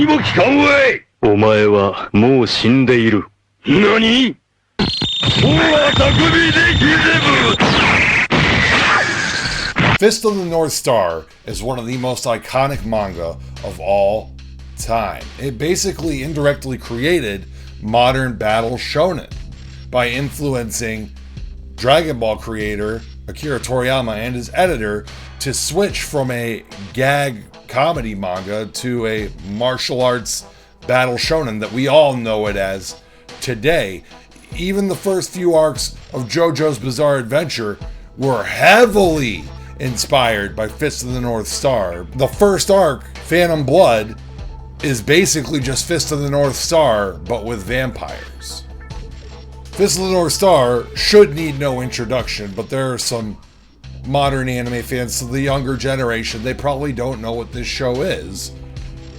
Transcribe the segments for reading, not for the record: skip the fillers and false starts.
にも聞かんわい。お前はもう死んでいる。何？Fist of the North Star is one of the most iconic manga of all time. It basically indirectly created modern battle shonen by influencing Dragon Ball creator Akira Toriyama and his editor to switch from a gag comedy manga to a martial arts battle shonen that we all know it as today. Even the first few arcs of JoJo's Bizarre Adventure were heavily inspired by Fist of the North Star. The first arc, Phantom Blood, is basically just Fist of the North Star, but with vampires. Fist of the North Star should need no introduction, but there are some modern anime fans, to the younger generation, they probably don't know what this show is.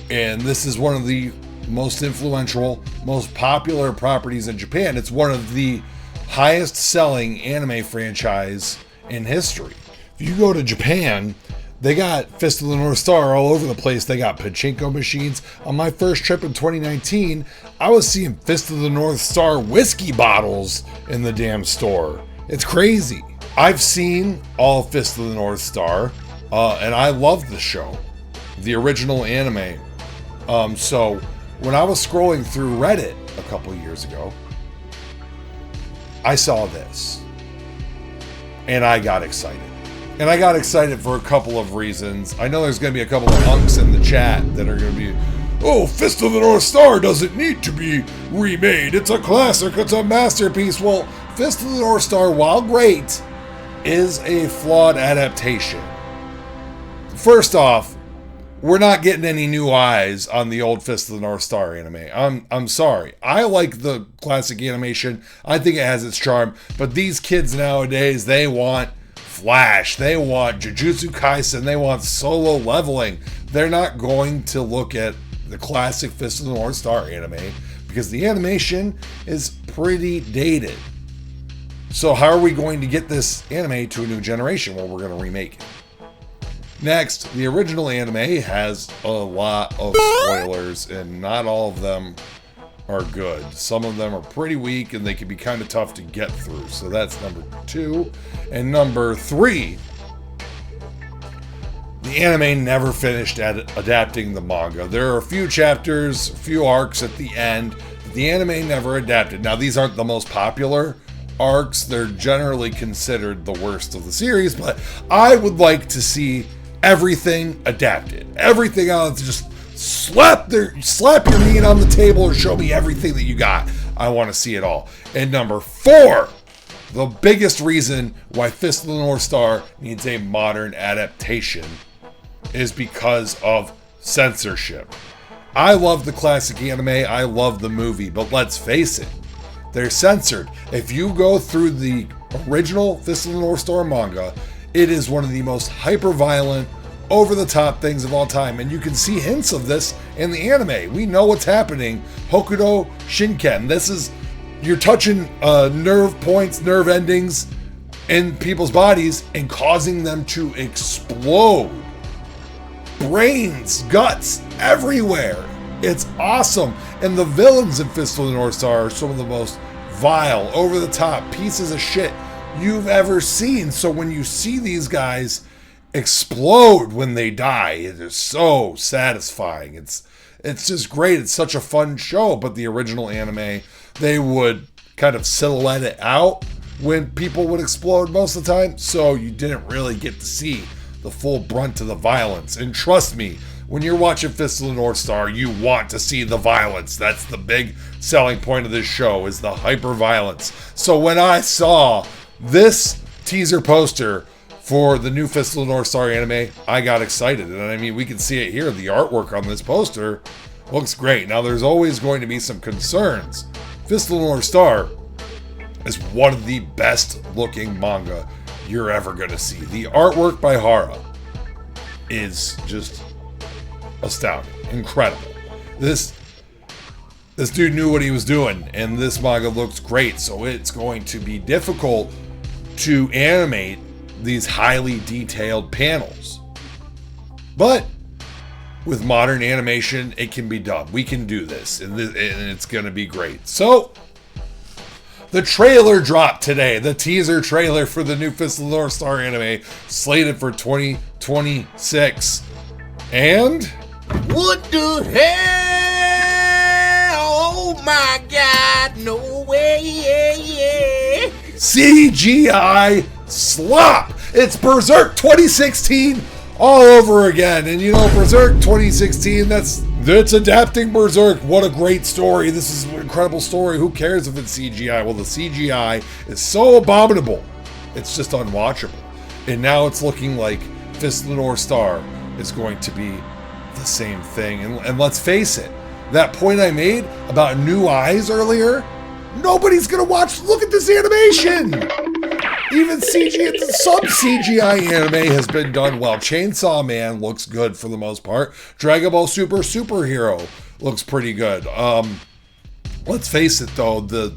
And this is one of the most influential, most popular properties in Japan. It's one of the highest selling anime franchise in history. If you go to Japan, they got Fist of the North Star all over the place. They got pachinko machines. On my first trip in 2019, I was seeing Fist of the North Star whiskey bottles in the damn store. It's crazy. I've seen all Fist of the North Star, and I love the show, the original anime. So when I was scrolling through Reddit a couple years ago, I saw this, and I got excited. And I got excited for a couple of reasons. I know there's going to be a couple of hunks in the chat that are going to be, oh, Fist of the North Star doesn't need to be remade. It's a classic. It's a masterpiece. Well, Fist of the North Star, while great, is a flawed adaptation. First off, we're not getting any new eyes on the old Fist of the North Star anime. I'm sorry. I like the classic animation. I think it has its charm. But these kids nowadays, they want Flash. They want Jujutsu Kaisen. They want Solo Leveling. They're not going to look at the classic Fist of the North Star anime because the animation is pretty dated. So how are we going to get this anime to a new generation? Well, we're going to remake it. Next, the original anime has a lot of spoilers, and not all of them are good. Some of them are pretty weak, and they can be kind of tough to get through. So that's number 2. And number 3, the anime never finished adapting the manga. There are a few chapters, a few arcs at the end that the anime never adapted. Now, these aren't the most popular arcs. They're generally considered the worst of the series, but I would like to see everything adapted. Everything else, just slap your meat on the table and show me everything that you got. I want to see it all. And number 4, the biggest reason why Fist of the North Star needs a modern adaptation is because of censorship. I love the classic anime, I love the movie, but let's face it, they're censored. If you go through the original Fist of the North Star manga, it is one of the most hyper-violent, over-the-top things of all time, and you can see hints of this in the anime. We know what's happening. Hokuto Shinken. This is, you're touching nerve points, nerve endings in people's bodies and causing them to explode. Brains, guts, everywhere. It's awesome. And the villains in Fist of the North Star are some of the most vile, over-the-top pieces of shit you've ever seen. So when you see these guys explode when they die, it is so satisfying. It's just great. It's such a fun show. But the original anime, they would kind of silhouette it out when people would explode most of the time, so you didn't really get to see the full brunt of the violence. And trust me, when you're watching Fist of the North Star, you want to see the violence. That's the big selling point of this show, is the hyper violence. So when I saw this teaser poster for the new Fist of the North Star anime, I got excited. And I mean, we can see it here. The artwork on this poster looks great. Now, there's always going to be some concerns. Fist of the North Star is one of the best looking manga you're ever going to see. The artwork by Hara is just astounding. Incredible. This dude knew what he was doing, and this manga looks great. So it's going to be difficult to animate these highly detailed panels. But with modern animation, it can be done. We can do this, and it's going to be great. So, the trailer dropped today. The teaser trailer for the new Fist of the North Star anime, slated for 2026. And what the hell? Oh my God, no way. CGI slop. It's Berserk 2016 all over again. And you know, Berserk 2016, that's adapting Berserk. What a great story. This is an incredible story. Who cares if it's CGI? Well, the CGI is so abominable, it's just unwatchable. And now it's looking like Fist of the North Star is going to be the same thing. And let's face it, that point I made about new eyes earlier, nobody's gonna watch. Look at this animation. Even some CGI anime has been done well. Chainsaw Man looks good for the most part. Dragon Ball Superhero looks pretty good. Let's face it though, the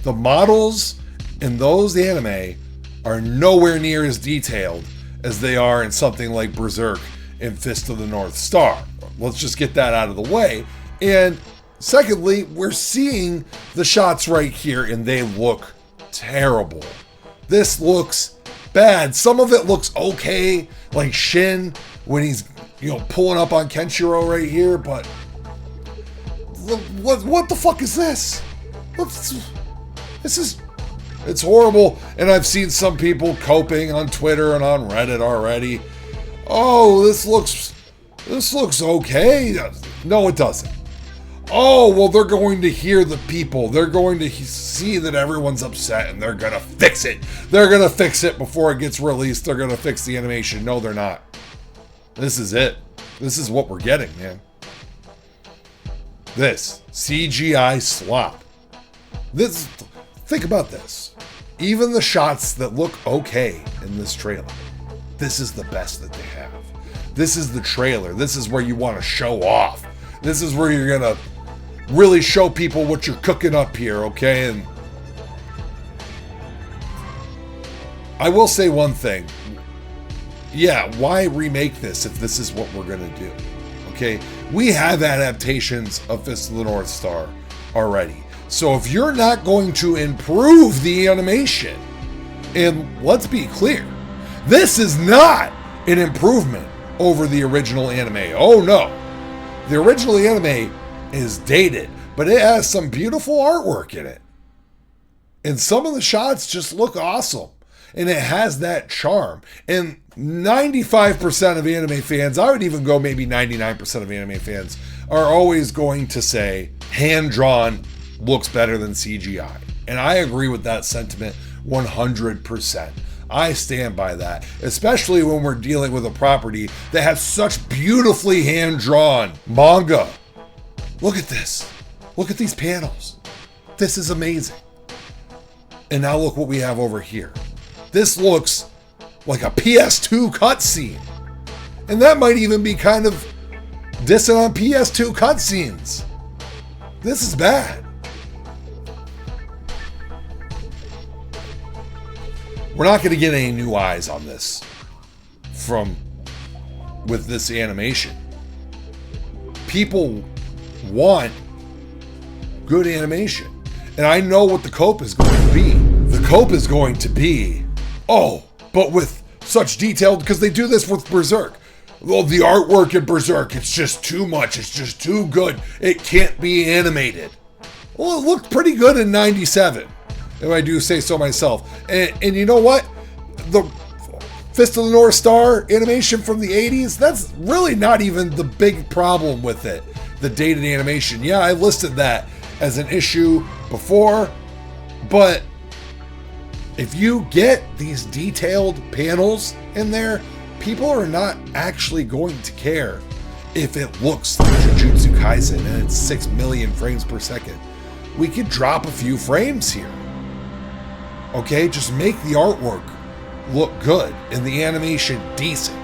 models in those anime are nowhere near as detailed as they are in something like Berserk and Fist of the North Star. Let's just get that out of the way. And secondly, we're seeing the shots right here and they look terrible. This looks bad. Some of it looks okay, like Shin when he's, pulling up on Crunchyroll right here, but what the fuck is this? It's horrible. And I've seen some people coping on Twitter and on Reddit already. Oh, this looks okay. No, it doesn't. Oh, well, they're going to hear the people. They're going to see that everyone's upset and they're going to fix it. They're going to fix it before it gets released. They're going to fix the animation. No, they're not. This is it. This is what we're getting, man. This CGI slop. Think about this. Even the shots that look okay in this trailer, this is the best that they have. This is the trailer. This is where you want to show off. This is where you're going to really show people what you're cooking up here, okay? And I will say one thing. Yeah, why remake this if this is what we're going to do? Okay? We have adaptations of Fist of the North Star already. So if you're not going to improve the animation, and let's be clear, this is not an improvement over the original anime. Oh no. The original anime is dated, but it has some beautiful artwork in it. And some of the shots just look awesome. And it has that charm. And 95% of anime fans, I would even go maybe 99% of anime fans, are always going to say hand-drawn looks better than CGI. And I agree with that sentiment 100%. I stand by that, especially when we're dealing with a property that has such beautifully hand-drawn manga. Look at this. Look at these panels. This is amazing. And now look what we have over here. This looks like a PS2 cutscene. And that might even be kind of dissing on PS2 cutscenes. This is bad. We're not going to get any new eyes on this with this animation. People want good animation. And I know what the cope is going to be. The cope is going to be, but with such detailed, because they do this with Berserk. Well, the artwork in Berserk, it's just too much. It's just too good. It can't be animated. Well, it looked pretty good in 97. If I do say so myself. And you know what? The Fist of the North Star animation from the 80s, that's really not even the big problem with it. The dated animation. Yeah, I listed that as an issue before. But if you get these detailed panels in there, people are not actually going to care if it looks like Jujutsu Kaisen and it's 6 million frames per second. We could drop a few frames here. Okay, just make the artwork look good and the animation decent.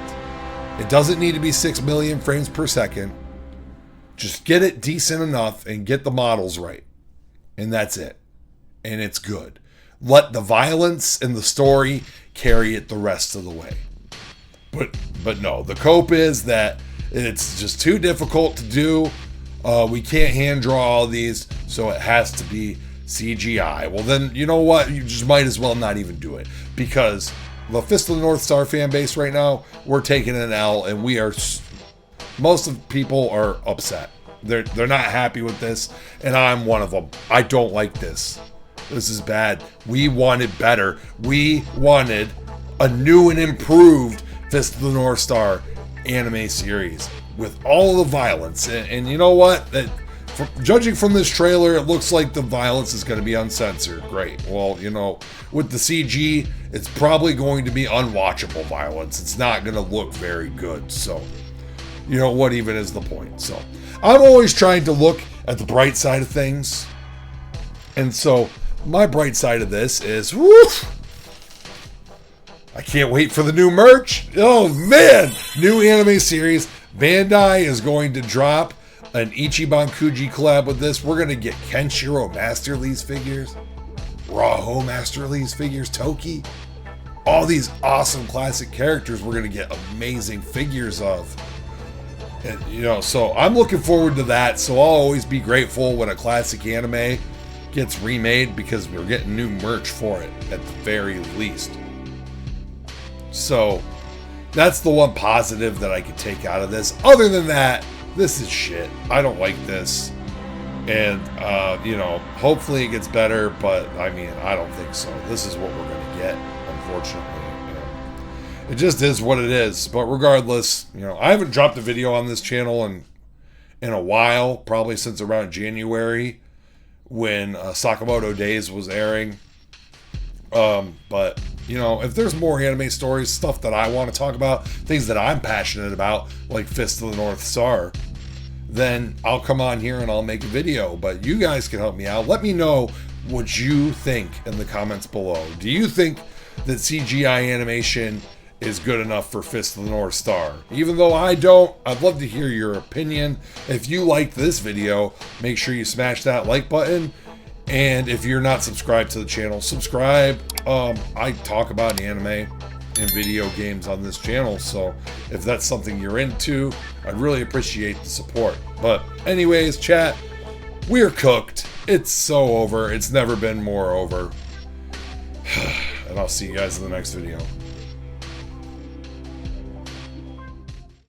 It doesn't need to be 6 million frames per second. Just get it decent enough and get the models right. And that's it. And it's good. Let the violence and the story carry it the rest of the way. But no, the cope is that It's just too difficult to do. We can't hand draw all these, so it has to be CGI. Well, then, you know what? You just might as well not even do it, because the Fist of the North Star fan base right now, we're taking an L, and most of the people are upset. They're not happy with this, and I'm one of them. I don't like this. This is bad. We wanted better. We wanted a new and improved Fist of the North Star anime series with all the violence. And you know what? Judging from this trailer, it looks like the violence is going to be uncensored. Great. Well, you know, with the CG, it's probably going to be unwatchable violence. It's not going to look very good. So, you know, what even is the point? So, I'm always trying to look at the bright side of things. And so, my bright side of this is, woof! I can't wait for the new merch. Oh, man! New anime series. Bandai is going to drop an Ichiban Kuji collab with this. We're going to get Kenshiro Master Lee's figures, Raho Master Lee's figures, Toki. All these awesome classic characters we're going to get amazing figures of. And, you know, so I'm looking forward to that. So I'll always be grateful when a classic anime gets remade, because we're getting new merch for it at the very least. So that's the one positive that I could take out of this. Other than that, this is shit. I don't like this. And, you know, hopefully it gets better, but I mean, I don't think so. This is what we're going to get, unfortunately. You know, it just is what it is. But regardless, you know, I haven't dropped a video on this channel in a while, probably since around January when Sakamoto Days was airing. But, you know, if there's more anime stories, stuff that I want to talk about, things that I'm passionate about, like Fist of the North Star, then I'll come on here and I'll make a video. But you guys can help me out. Let me know what you think in the comments below. Do you think that CGI animation is good enough for Fist of the North Star? Even though I don't, I'd love to hear your opinion. If you liked this video, make sure you smash that like button. And if you're not subscribed to the channel, subscribe. I talk about anime and video games on this channel, so if that's something you're into, I'd really appreciate the support. But anyways, chat, we're cooked. It's so over. It's never been more over. And I'll see you guys in the next video.